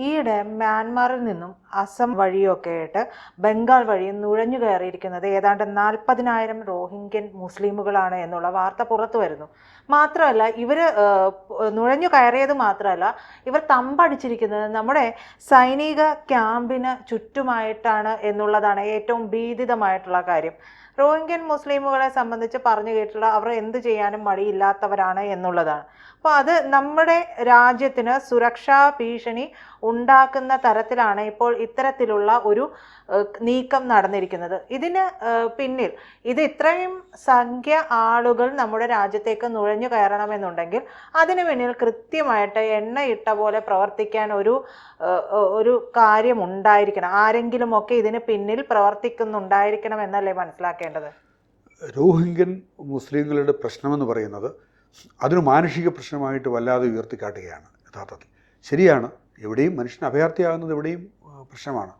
ഈയിടെ മ്യാൻമാറിൽ നിന്നും അസം വഴിയൊക്കെ ആയിട്ട് ബംഗാൾ വഴി നുഴഞ്ഞു കയറിയിരിക്കുന്നത് ഏതാണ്ട് 40,000 റോഹിംഗ്യൻ മുസ്ലിമുകളാണ് എന്നുള്ള വാർത്ത പുറത്തു വരുന്നു. മാത്രമല്ല ഇവർ നുഴഞ്ഞു കയറിയത് മാത്രമല്ല, ഇവർ തമ്പടിച്ചിരിക്കുന്നത് നമ്മുടെ സൈനിക ക്യാമ്പിന് ചുറ്റുമായിട്ടാണ് എന്നുള്ളതാണ് ഏറ്റവും ഭീതിതമായിട്ടുള്ള കാര്യം. റോഹിംഗ്യൻ മുസ്ലിമുകളെ സംബന്ധിച്ച് പറഞ്ഞു കേട്ടിട്ടുള്ള അവർ എന്ത് ചെയ്യാനും മടിയില്ലാത്തവരാണ് എന്നുള്ളതാണ്. അപ്പോൾ അത് നമ്മുടെ രാജ്യത്തിന് സുരക്ഷാ ഭീഷണി ഉണ്ടാക്കുന്ന തരത്തിലാണ് ഇപ്പോൾ ഇത്തരത്തിലുള്ള ഒരു നീക്കം നടന്നിരിക്കുന്നത്. ഇതിന് പിന്നിൽ ഇത് ഇത്രയും സംഖ്യ ആളുകൾ നമ്മുടെ രാജ്യത്തേക്ക് നുഴഞ്ഞു കയറണമെന്നുണ്ടെങ്കിൽ അതിനു പിന്നിൽ കൃത്യമായിട്ട് എണ്ണയിട്ട പോലെ പ്രവർത്തിക്കാൻ ഒരു കാര്യം ഉണ്ടായിരിക്കണം. ആരെങ്കിലുമൊക്കെ ഇതിന് പിന്നിൽ പ്രവർത്തിക്കുന്നുണ്ടായിരിക്കണം എന്നല്ലേ മനസ്സിലാക്കേണ്ടത്? റോഹിംഗ്യൻ മുസ്ലിങ്ങളുടെ പ്രശ്നമെന്ന് പറയുന്നത് അതൊരു മാനുഷിക പ്രശ്നമായിട്ട് വല്ലാതെ ഉയർത്തിക്കാട്ടുകയാണ്. യഥാർത്ഥത്തിൽ ശരിയാണ്, എവിടെയും മനുഷ്യൻ അഭയാർത്ഥിയാകുന്നത് എവിടെയും പ്രശ്നമാണ്.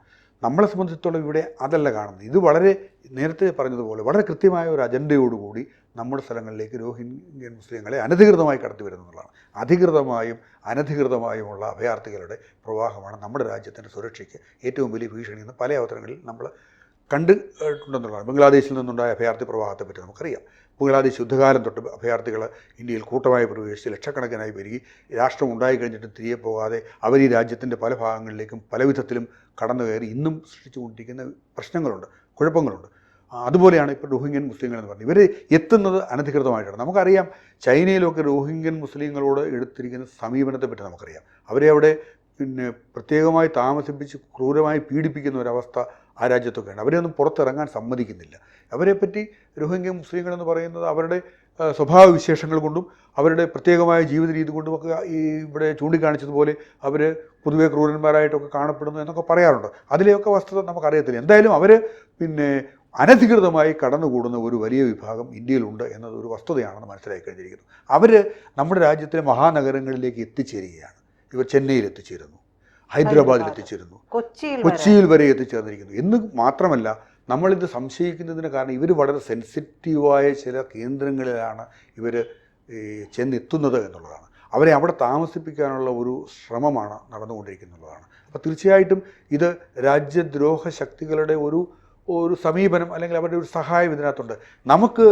നമ്മളെ സംബന്ധിച്ചിടത്തോളം ഇവിടെ അതല്ല കാണുന്നത്. ഇത് വളരെ നേരത്തെ പറഞ്ഞതുപോലെ വളരെ കൃത്യമായ ഒരു അജണ്ടയോടുകൂടി നമ്മുടെ സ്ഥലങ്ങളിലേക്ക് റോഹിംഗ്യൻ മുസ്ലിങ്ങളെ അനധികൃതമായി കടത്തി വരുന്നതാണ്. അധികൃതമായും അനധികൃതമായുമുള്ള അഭയാർത്ഥികളുടെ പ്രവാഹമാണ് നമ്മുടെ രാജ്യത്തിൻ്റെ സുരക്ഷയ്ക്ക് ഏറ്റവും വലിയ ഭീഷണി എന്ന് പല അവസരങ്ങളിൽ നമ്മൾ കണ്ടിട്ടുണ്ടെന്നുള്ളതാണ്. ബംഗ്ലാദേശിൽ നിന്നുണ്ടായ അഭയാർത്ഥി പ്രവാഹത്തെപ്പറ്റി നമുക്കറിയാം. ബംഗ്ലാദേശ് യുദ്ധകാലം തൊട്ട് അഭയാർത്ഥികൾ ഇന്ത്യയിൽ കൂട്ടമായി പ്രവേശിച്ച് ലക്ഷക്കണക്കിനായി വരികയും രാഷ്ട്രം ഉണ്ടായി കഴിഞ്ഞിട്ട് തിരികെ പോകാതെ അവർ ഈ രാജ്യത്തിൻ്റെ പല ഭാഗങ്ങളിലേക്കും പല വിധത്തിലും കടന്നു കയറി ഇന്നും സൃഷ്ടിച്ചുകൊണ്ടിരിക്കുന്ന പ്രശ്നങ്ങളുണ്ട്, കുഴപ്പങ്ങളുണ്ട്. അതുപോലെയാണ് ഇപ്പോൾ റോഹിംഗ്യൻ മുസ്ലിങ്ങൾ എന്ന് പറഞ്ഞത്. ഇവർ എത്തുന്നത് അനധികൃതമായിട്ടാണ്. നമുക്കറിയാം ചൈനയിലൊക്കെ റോഹിംഗ്യൻ മുസ്ലിങ്ങളോട് എടുത്തിരിക്കുന്ന സമീപനത്തെപ്പറ്റി നമുക്കറിയാം. അവരെ അവിടെ പ്രത്യേകമായി താമസിപ്പിച്ച് ക്രൂരമായി പീഡിപ്പിക്കുന്ന ഒരവസ്ഥ ആ രാജ്യത്തൊക്കെയാണ്. അവരെയൊന്നും പുറത്തിറങ്ങാൻ സമ്മതിക്കുന്നില്ല. അവരെപ്പറ്റി റോഹിംഗ്യൻ മുസ്ലിങ്ങളെന്ന് പറയുന്നത് അവരുടെ സ്വഭാവവിശേഷങ്ങൾ കൊണ്ടും അവരുടെ പ്രത്യേകമായ ജീവിത രീതി കൊണ്ടുമൊക്കെ ഈ ഇവിടെ ചൂണ്ടിക്കാണിച്ചതുപോലെ അവർ പൊതുവെ ക്രൂരന്മാരായിട്ടൊക്കെ കാണപ്പെടുന്നു എന്നൊക്കെ പറയാറുണ്ട്. അതിലെയൊക്കെ വസ്തുത നമുക്കറിയത്തില്ല. എന്തായാലും അവർ അനധികൃതമായി കടന്നുകൂടുന്ന ഒരു വലിയ വിഭാഗം ഇന്ത്യയിലുണ്ട് എന്നത് ഒരു വസ്തുതയാണെന്ന് മനസ്സിലാക്കി കഴിഞ്ഞിരിക്കുന്നു. അവർ നമ്മുടെ രാജ്യത്തിലെ മഹാനഗരങ്ങളിലേക്ക് എത്തിച്ചേരുകയാണ്. ഇവർ ചെന്നൈയിൽ എത്തിച്ചേരുന്നു, ഹൈദരാബാദിൽ എത്തിച്ചേരുന്നു, കൊച്ചിയിൽ വരെ എത്തിച്ചേർന്നിരിക്കുന്നു. എന്ന് മാത്രമല്ല, നമ്മളിത് സംശയിക്കുന്നതിന് കാരണം ഇവർ വളരെ സെൻസിറ്റീവായ ചില കേന്ദ്രങ്ങളിലാണ് ഇവർ ചെന്നെത്തുന്നത് എന്നുള്ളതാണ്. അവരെ അവിടെ താമസിപ്പിക്കാനുള്ള ഒരു ശ്രമമാണ് നടന്നുകൊണ്ടിരിക്കുന്നുള്ളതാണ്. അപ്പോൾ തീർച്ചയായിട്ടും ഇത് രാജ്യദ്രോഹ ശക്തികളുടെ ഒരു സമീപനം അല്ലെങ്കിൽ അവരുടെ ഒരു സഹായം ഇതിനകത്തുണ്ട്. നമുക്ക്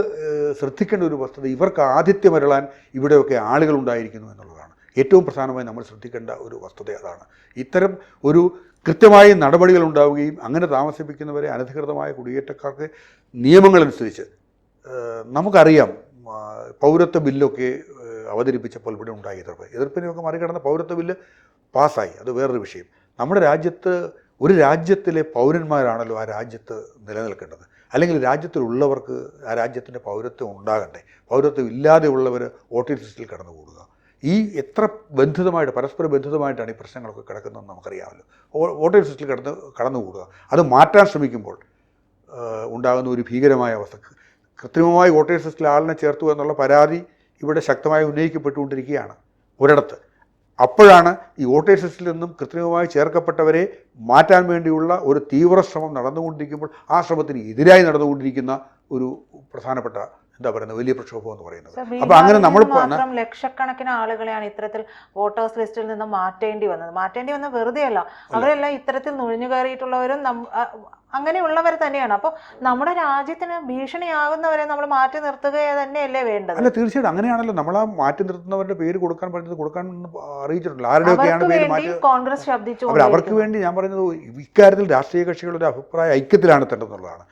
ശ്രദ്ധിക്കേണ്ട ഒരു വസ്തുത, ഇവർക്ക് ആതിഥ്യമരുളാൻ ഇവിടെയൊക്കെ ആളുകൾ ഉണ്ടായിരിക്കുന്നു എന്നുള്ളതാണ്. ഏറ്റവും പ്രധാനമായി നമ്മൾ ശ്രദ്ധിക്കേണ്ട ഒരു വസ്തുത അതാണ്. ഇത്തരം ഒരു കൃത്യമായ നടപടികൾ ഉണ്ടാവുകയും അങ്ങനെ താമസിപ്പിക്കുന്നവരെ അനധികൃതമായ കുടിയേറ്റക്കാർക്ക് നിയമങ്ങളനുസരിച്ച് നമുക്കറിയാം. പൗരത്വ ബില്ലൊക്കെ അവതരിപ്പിച്ചപ്പോൾ ഇവിടെ ഉണ്ടായ എതിർപ്പിനെയൊക്കെ മറികടന്ന പൗരത്വ ബില്ല് പാസ്സായി. അത് വേറൊരു വിഷയം. നമ്മുടെ രാജ്യത്ത് ഒരു രാജ്യത്തിലെ പൗരന്മാരാണല്ലോ ആ രാജ്യത്ത് നിലനിൽക്കേണ്ടത്. അല്ലെങ്കിൽ രാജ്യത്തിലുള്ളവർക്ക് ആ രാജ്യത്തിൻ്റെ പൗരത്വം ഉണ്ടാകണ്ടേ. പൗരത്വം ഇല്ലാതെയുള്ളവർ വോട്ടിംഗ് ലിസ്റ്റിൽ കടന്നുകൂടുക. ഈ എത്ര പരസ്പര ബന്ധിതമായിട്ടാണ് ഈ പ്രശ്നങ്ങളൊക്കെ കിടക്കുന്നതെന്ന് നമുക്കറിയാമല്ലോ. വോട്ടേഴ്സ് ലിസ്റ്റിൽ കടന്നുകൂടുക, അത് മാറ്റാൻ ശ്രമിക്കുമ്പോൾ ഉണ്ടാകുന്ന ഒരു ഭീകരമായ അവസ്ഥ. കൃത്രിമമായി വോട്ടേഴ്സ് ലിസ്റ്റിൽ ആളിനെ ചേർത്തു എന്നുള്ള പരാതി ഇവിടെ ശക്തമായി ഉന്നയിക്കപ്പെട്ടുകൊണ്ടിരിക്കുകയാണ് ഒരിടത്ത്. അപ്പോഴാണ് ഈ വോട്ടേഴ്സ് ലിസ്റ്റിൽ നിന്നും കൃത്രിമമായി ചേർക്കപ്പെട്ടവരെ മാറ്റാൻ വേണ്ടിയുള്ള ഒരു തീവ്ര ശ്രമം നടന്നുകൊണ്ടിരിക്കുമ്പോൾ ആ ശ്രമത്തിന് എതിരായി നടന്നുകൊണ്ടിരിക്കുന്ന ഒരു പ്രധാനപ്പെട്ട വലിയ പ്രക്ഷോഭം എന്ന് പറയുന്നത്. അപ്പൊ അങ്ങനെ നമ്മൾ ലക്ഷക്കണക്കിന് ആളുകളെയാണ് ഇത്തരത്തിൽ വോട്ടേഴ്സ് ലിസ്റ്റിൽ നിന്ന് മാറ്റേണ്ടി വന്നത് വെറുതെ അല്ല. അവരെല്ലാം ഇത്തരത്തിൽ നുഴഞ്ഞു കയറിയിട്ടുള്ളവരും അങ്ങനെയുള്ളവർ തന്നെയാണ്. അപ്പോൾ നമ്മുടെ രാജ്യത്തിന് ഭീഷണിയാകുന്നവരെ നമ്മൾ മാറ്റി നിർത്തുക തന്നെയല്ലേ വേണ്ടത്? അല്ല, തീർച്ചയായിട്ടും അങ്ങനെയാണല്ലോ. നമ്മൾ ആ മാറ്റി നിർത്തുന്നവരുടെ പേര് കൊടുക്കാൻ അറിയിച്ചിട്ടുണ്ടല്ലോ. ആരുടെയൊക്കെയാണ് പേര് മാറ്റി കോൺഗ്രസ് ശബ്ദിച്ചു. അവർക്ക് വേണ്ടി ഞാൻ പറയുന്നത് ഇക്കാര്യത്തിൽ രാഷ്ട്രീയ കക്ഷികളുടെ അഭിപ്രായ ഐക്യത്തിലാണ് എത്തേണ്ടതെന്നുള്ളതാണ്.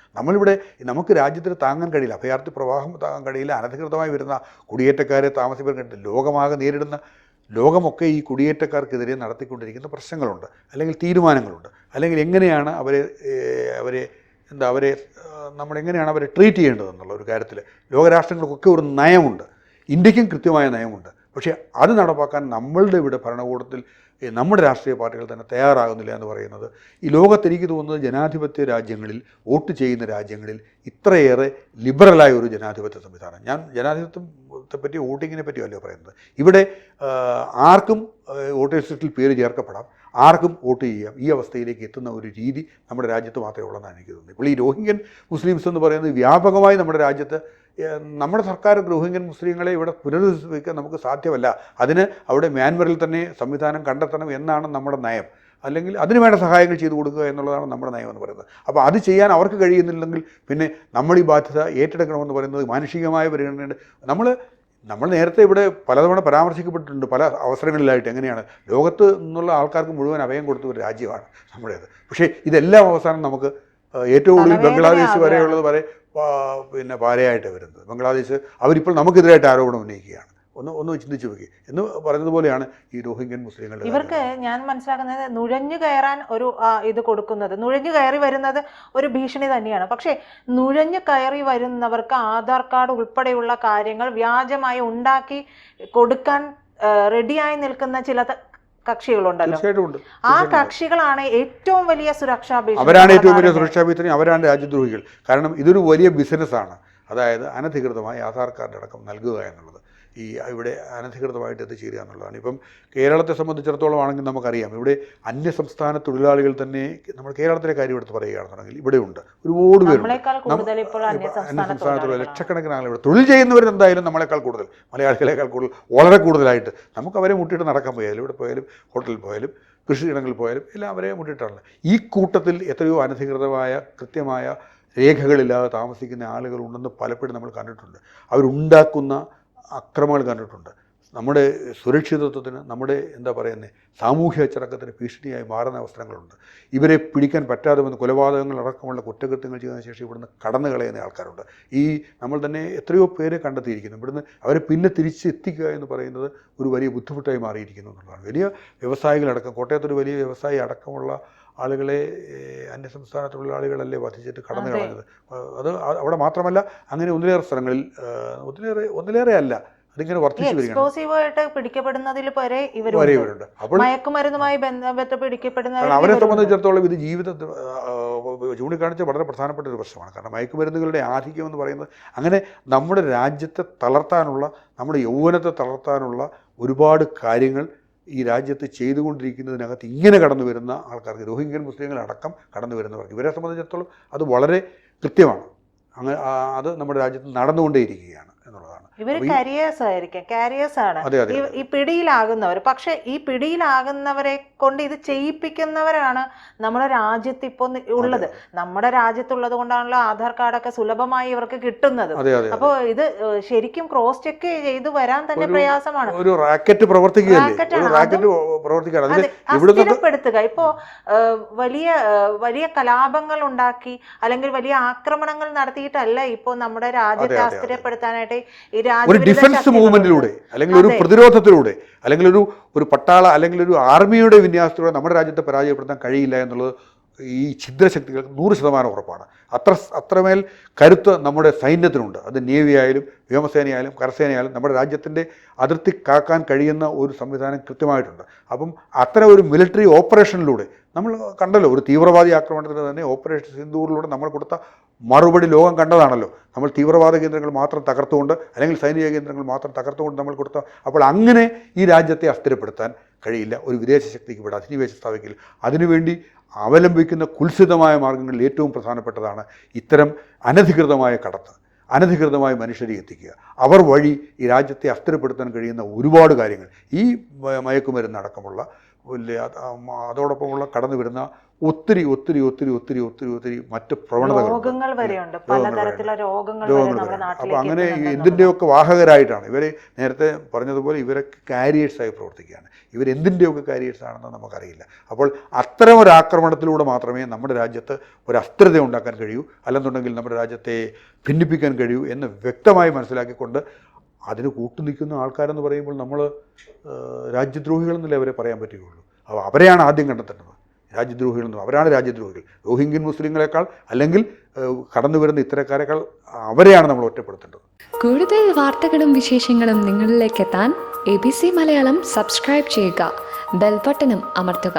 നമുക്ക് രാജ്യത്തിന് താങ്ങാൻ കഴിയില്ല, അഭയാർത്ഥി പ്രവാഹം താങ്ങാൻ കഴിയില്ല, അനധികൃതമായി വരുന്ന കുടിയേറ്റക്കാരെ താമസിക്കാൻ കഴിയില്ല. ലോകമാകെ നേരിടുന്ന ലോകമൊക്കെ ഈ കുടിയേറ്റക്കാർക്കെതിരെ നടത്തിക്കൊണ്ടിരിക്കുന്ന പ്രശ്നങ്ങളുണ്ട്, അല്ലെങ്കിൽ തീരുമാനങ്ങളുണ്ട്, അല്ലെങ്കിൽ എങ്ങനെയാണ് അവരെ നമ്മളെങ്ങനെയാണ് അവരെ ട്രീറ്റ് ചെയ്യേണ്ടതെന്നുള്ള ഒരു കാര്യത്തിൽ ലോകരാഷ്ട്രങ്ങൾക്കൊക്കെ ഒരു നയമുണ്ട്. ഇന്ത്യക്കും കൃത്യമായ നയമുണ്ട്. പക്ഷേ അത് നടപ്പാക്കാൻ നമ്മളുടെ ഇവിടെ ഭരണകൂടത്തിൽ നമ്മുടെ രാഷ്ട്രീയ പാർട്ടികൾ തന്നെ തയ്യാറാകുന്നില്ല എന്ന് പറയുന്നത് ഈ ലോകത്ത് എനിക്ക് തോന്നുന്നത് ജനാധിപത്യ രാജ്യങ്ങളിൽ, വോട്ട് ചെയ്യുന്ന രാജ്യങ്ങളിൽ ഇത്രയേറെ ലിബറലായ ഒരു ജനാധിപത്യ സംവിധാനം. ഞാൻ ജനാധിപത്യത്തെപ്പറ്റി വോട്ടിങ്ങിനെ പറ്റിയല്ലോ പറയുന്നത്. ഇവിടെ ആർക്കും വോട്ടേഴ്സ് ലിസ്റ്റിൽ പേര് ചേർക്കപ്പെടാം, ആർക്കും വോട്ട് ചെയ്യാം. ഈ അവസ്ഥയിലേക്ക് എത്തുന്ന ഒരു രീതി നമ്മുടെ രാജ്യത്ത് മാത്രമേ ഉള്ളതെന്നാണ് എനിക്ക് തോന്നുന്നത്. ഇപ്പോൾ ഈ റോഹിംഗ്യൻ മുസ്ലിംസ് എന്ന് പറയുന്നത് വ്യാപകമായി നമ്മുടെ രാജ്യത്ത് നമ്മുടെ സർക്കാർ റോഹിംഗ്യൻ മുസ്ലിങ്ങളെ ഇവിടെ പുനരധിവസിപ്പിക്കാൻ നമുക്ക് സാധ്യമല്ല. അതിന് അവിടെ മ്യാൻമറിൽ തന്നെ സംവിധാനം കണ്ടെത്തണം എന്നാണ് നമ്മുടെ നയം. അല്ലെങ്കിൽ അതിന് വേണ്ട സഹായങ്ങൾ ചെയ്തു കൊടുക്കുക എന്നുള്ളതാണ് നമ്മുടെ നയം എന്ന് പറയുന്നത്. അപ്പോൾ അത് ചെയ്യാൻ അവർക്ക് കഴിയുന്നില്ലെങ്കിൽ പിന്നെ നമ്മൾ ഈ ബാധ്യത ഏറ്റെടുക്കണമെന്ന് പറയുന്നത് മാനുഷികമായ പരിഗണനയുണ്ട്. നമ്മൾ നേരത്തെ ഇവിടെ പലതവണ പരാമർശിക്കപ്പെട്ടിട്ടുണ്ട് പല അവസരങ്ങളിലായിട്ട്. എങ്ങനെയാണ് ലോകത്ത് നിന്നുള്ള ആൾക്കാർക്ക് മുഴുവൻ അഭയം കൊടുത്ത ഒരു രാജ്യമാണ് നമ്മുടേത്. പക്ഷേ ഇതെല്ലാം അവസാനം നമുക്ക് ഏറ്റവും കൂടുതൽ ബംഗ്ലാദേശ് വരെയുള്ളത് വരെ പിന്നെ പാരയായിട്ട് വരുന്നത്. ബംഗ്ലാദേശ് അവരിപ്പോൾ നമുക്കെതിരായിട്ട് ആരോപണം ഉന്നയിക്കുകയാണ്. ഒന്ന് ചിന്തിച്ചു നോക്കി എന്ന് പറയുന്നതുപോലെയാണ് ഈ റോഹിംഗ്യൻ മുസ്ലിങ്ങളുടെ. ഇവർക്ക് ഞാൻ മനസ്സിലാക്കുന്നത് നുഴഞ്ഞു കയറാൻ ഒരു ഇത് കൊടുക്കുന്നത്, നുഴഞ്ഞു കയറി വരുന്നത് ഒരു ഭീഷണി തന്നെയാണ്. പക്ഷേ നുഴഞ്ഞു കയറി വരുന്നവർക്ക് ആധാർ കാർഡ് ഉൾപ്പെടെയുള്ള കാര്യങ്ങൾ വ്യാജമായി ഉണ്ടാക്കി കൊടുക്കാൻ റെഡിയായി നിൽക്കുന്ന ചില കക്ഷികളുണ്ടല്ലോ. ആ കക്ഷികളാണ് ഏറ്റവും വലിയ സുരക്ഷാ ഭീഷണി. അവരാണ് ഏറ്റവും വലിയ സുരക്ഷാ ഭീഷണി. അവരാണ് രാജ്യദ്രോഹികൾ. കാരണം ഇതൊരു വലിയ ബിസിനസ്സാണ്. അതായത് അനധികൃതമായി ആധാർ കാർഡ് അടക്കം നൽകുക എന്നുള്ളത്, ഈ ഇവിടെ അനധികൃതമായിട്ട് എത്തിച്ചേരുക എന്നുള്ളതാണ്. ഇപ്പം കേരളത്തെ സംബന്ധിച്ചിടത്തോളം ആണെങ്കിൽ നമുക്കറിയാം, ഇവിടെ അന്യസംസ്ഥാന തൊഴിലാളികൾ തന്നെ, നമ്മൾ കേരളത്തിലെ കാര്യം എടുത്ത് പറയുകയാണെന്നുണ്ടെങ്കിൽ ഇവിടെയുണ്ട് ഒരുപാട് പേരുണ്ട്. അന്യസംസ്ഥാന തൊഴിലാളികൾ ലക്ഷക്കണക്കിന് ആളുകൾ ഇവിടെ തൊഴിൽ ചെയ്യുന്നവർ എന്തായാലും നമ്മളെക്കാൾ കൂടുതൽ, മലയാളികളെക്കാൾ കൂടുതൽ, വളരെ കൂടുതലായിട്ട് നമുക്ക് അവരെ മുട്ടിയിട്ട് നടക്കാൻ പോയാലും, ഇവിടെ പോയാലും ഹോട്ടലിൽ പോയാലും കൃഷിയിടങ്ങളിൽ പോയാലും എല്ലാം അവരെ മുട്ടിയിട്ടാണല്ലോ. ഈ കൂട്ടത്തിൽ എത്രയോ അനധികൃതമായ കൃത്യമായ രേഖകളില്ലാതെ താമസിക്കുന്ന ആളുകളുണ്ടെന്ന് പലപ്പോഴും നമ്മൾ കണ്ടിട്ടുണ്ട്. അവരുണ്ടാക്കുന്ന അക്രമങ്ങൾ കണ്ടിട്ടുണ്ട്. നമ്മുടെ സുരക്ഷിതത്വത്തിന്, നമ്മുടെ എന്താ പറയുന്നത്, സാമൂഹ്യ അച്ചടക്കത്തിന് ഭീഷണിയായി മാറുന്ന അവസരങ്ങളുണ്ട്. ഇവരെ പിടിക്കാൻ പറ്റാതെ വന്ന് കൊലപാതകങ്ങൾ അടക്കമുള്ള കുറ്റകൃത്യങ്ങൾ ചെയ്തതിനു ശേഷം ഇവിടുന്ന് കടന്നു കളയുന്ന ആൾക്കാരുണ്ട്. ഈ നമ്മൾ തന്നെ എത്രയോ പേരെ കണ്ടെത്തിയിരിക്കുന്നു. ഇവിടുന്ന് അവരെ പിന്നെ തിരിച്ചെത്തിക്കുക എന്ന് പറയുന്നത് ഒരു വലിയ ബുദ്ധിമുട്ടായി മാറിയിരിക്കുന്നു എന്നുള്ളതാണ്. വലിയ വ്യവസായികളടക്കം, കോട്ടയത്തൊരു വലിയ വ്യവസായി അടക്കമുള്ള ആളുകളെ അന്യസംസ്ഥാന തൊഴിലാളികളല്ലേ വധിച്ചിട്ട് കടന്നു കളഞ്ഞത്. അത് അവിടെ മാത്രമല്ല, അങ്ങനെ ഒന്നിലേറെ സ്ഥലങ്ങളിൽ, ഒന്നിലേറെ അല്ല, അതിങ്ങനെ വർദ്ധിച്ചു വരികയാണ്. പിടിക്കപ്പെടുന്നതിൽ ഇവരുണ്ട്. അപ്പോൾ മയക്കുമരുന്നുമായി ബന്ധപ്പെട്ട് പിടിക്കപ്പെടുന്ന അവരെ സംബന്ധിച്ചിടത്തോളം ഇത് ജീവിതത്തിൽ ചൂണ്ടിക്കാണിച്ച വളരെ പ്രധാനപ്പെട്ട ഒരു പ്രശ്നമാണ്. കാരണം മയക്കുമരുന്നുകളുടെ ആധിക്യം എന്ന് പറയുന്നത് അങ്ങനെ നമ്മുടെ രാജ്യത്തെ തളർത്താനുള്ള, നമ്മുടെ യൗവനത്തെ തളർത്താനുള്ള ഒരുപാട് കാര്യങ്ങൾ ഈ രാജ്യത്ത് ചെയ്തുകൊണ്ടിരിക്കുന്നതിനകത്ത് ഇങ്ങനെ കടന്നു വരുന്ന ആൾക്കാർക്ക്, റോഹിംഗ്യൻ മുസ്ലിങ്ങളടക്കം കടന്നു വരുന്നവർക്ക്, ഇവരെ സംബന്ധിച്ചിടത്തോളം അത് വളരെ കൃത്യമാണ്. അങ്ങനെ അത് നമ്മുടെ രാജ്യത്ത് നടന്നുകൊണ്ടേയിരിക്കുകയാണ് എന്നുള്ളതാണ്. ഇവർ കാരിയേഴ്സ് ആയിരിക്കും, കാരിയേഴ്സ് ആണ് ഈ പിടിയിലാകുന്നവർ. പക്ഷെ ഈ പിടിയിലാകുന്നവരെ കൊണ്ട് ഇത് ചെയ്യിപ്പിക്കുന്നവരാണ് നമ്മുടെ രാജ്യത്ത് ഇപ്പോൾ ഉള്ളത്. നമ്മുടെ രാജ്യത്തുള്ളത് കൊണ്ടാണല്ലോ ആധാർ കാർഡൊക്കെ സുലഭമായി ഇവർക്ക് കിട്ടുന്നത്. അപ്പോൾ ഇത് ശരിക്കും ക്രോസ് ചെക്ക് ചെയ്ത് വരാൻ തന്നെ പ്രയാസമാണ്. ഒരു റാക്കറ്റ് അസ്ഥിരപ്പെടുത്തുക. ഇപ്പോ വലിയ കലാപങ്ങൾ ഉണ്ടാക്കി അല്ലെങ്കിൽ വലിയ ആക്രമണങ്ങൾ നടത്തിയിട്ടല്ല ഇപ്പോൾ നമ്മുടെ രാജ്യത്തെ അസ്ഥിരപ്പെടുത്താനായിട്ട് ഒരു ഡിഫൻസ് മൂവ്മെന്റിലൂടെ, അല്ലെങ്കിൽ ഒരു പ്രതിരോധത്തിലൂടെ, അല്ലെങ്കിൽ ഒരു പട്ടാള അല്ലെങ്കിൽ ഒരു ആർമിയുടെ വിന്യാസത്തിലൂടെ നമ്മുടെ രാജ്യത്തെ പരാജയപ്പെടുത്താൻ കഴിയില്ല എന്നുള്ളത് ഈ ഛിദ്രശക്തികൾക്ക് 100% ഉറപ്പാണ്. അത്രമേൽ കരുത്ത് നമ്മുടെ സൈന്യത്തിനുണ്ട്. അത് നേവി ആയാലും വ്യോമസേനയായാലും കരസേനയായാലും നമ്മുടെ രാജ്യത്തിൻ്റെ അതിർത്തി കാക്കാൻ കഴിയുന്ന ഒരു സംവിധാനം കൃത്യമായിട്ടുണ്ട്. അപ്പം അത്തരം ഒരു മിലിറ്ററി ഓപ്പറേഷനിലൂടെ നമ്മൾ കണ്ടല്ലോ, ഒരു തീവ്രവാദി ആക്രമണത്തിന് തന്നെ ഓപ്പറേഷൻ സിന്ദൂറിലൂടെ നമ്മൾ കൊടുത്ത മറുപടി ലോകം കണ്ടതാണല്ലോ. നമ്മൾ തീവ്രവാദ കേന്ദ്രങ്ങൾ മാത്രം തകർത്തുകൊണ്ട്, അല്ലെങ്കിൽ സൈനിക കേന്ദ്രങ്ങൾ മാത്രം തകർത്തുകൊണ്ട് നമ്മൾ കൊടുത്ത. അപ്പോൾ അങ്ങനെ ഈ രാജ്യത്തെ അസ്ഥിരപ്പെടുത്താൻ കഴിയില്ല ഒരു വിദേശ ശക്തിക്ക് ഇവിടെ അധിനിവേശം സ്ഥാപിക്കില്ല. അതിനുവേണ്ടി അവലംബിക്കുന്ന കുൽസിതമായ മാർഗ്ഗങ്ങളിൽ ഏറ്റവും പ്രധാനപ്പെട്ടതാണ് ഇത്തരം അനധികൃതമായ കടത്ത്, അനധികൃതമായ മനുഷ്യരെ എത്തിക്കുക. അവർ വഴി ഈ രാജ്യത്തെ അസ്ഥിരപ്പെടുത്താൻ കഴിയുന്ന ഒരുപാട് കാര്യങ്ങൾ, ഈ മയക്കുമരുന്ന് അടക്കമുള്ള അതോടൊപ്പമുള്ള കടന്നു വരുന്ന ഒത്തിരി മറ്റ് പ്രവണതകൾ വരെയുണ്ട്. പലതരത്തിലുള്ള രോഗങ്ങൾ. അപ്പോൾ അങ്ങനെ എന്തിൻ്റെയൊക്കെ വാഹകരായിട്ടാണ് ഇവരെ, നേരത്തെ പറഞ്ഞതുപോലെ ഇവരൊക്കെ കാരിയേഴ്സായി പ്രവർത്തിക്കുകയാണ്. ഇവരെന്തിൻ്റെയൊക്കെ കാരിയേഴ്സ് ആണെന്ന് നമുക്കറിയില്ല. അപ്പോൾ അത്തരം ഒരു ആക്രമണത്തിലൂടെ മാത്രമേ നമ്മുടെ രാജ്യത്ത് ഒരു അസ്ഥിരത ഉണ്ടാക്കാൻ കഴിയൂ, അല്ലെന്നുണ്ടെങ്കിൽ നമ്മുടെ രാജ്യത്തെ ഭിന്നിപ്പിക്കാൻ കഴിയൂ എന്ന് വ്യക്തമായി മനസ്സിലാക്കിക്കൊണ്ട് അതിന് കൂട്ടുനിൽക്കുന്ന ആൾക്കാരെന്ന് പറയുമ്പോൾ നമ്മൾ രാജ്യദ്രോഹികളെന്നല്ലേ അവരെ പറയാൻ പറ്റുകയുള്ളൂ. അപ്പോൾ അവരെയാണ് ആദ്യം കണ്ടെത്തേണ്ടത്. രാജ്യദ്രോഹികളെന്നും അവരാണ് രാജ്യദ്രോഹികൾ. റോഹിംഗ്യൻ മുസ്ലിങ്ങളെക്കാൾ, അല്ലെങ്കിൽ കടന്നു വരുന്ന ഇത്തരക്കാരെക്കാൾ അവരെയാണ് നമ്മൾ ഒറ്റപ്പെടുത്തേണ്ടത്. കൂടുതൽ വാർത്തകളും വിശേഷങ്ങളും നിങ്ങളിലേക്ക് എത്താൻ ABC മലയാളം സബ്സ്ക്രൈബ് ചെയ്യുക, ബെൽ ബട്ടണും അമർത്തുക.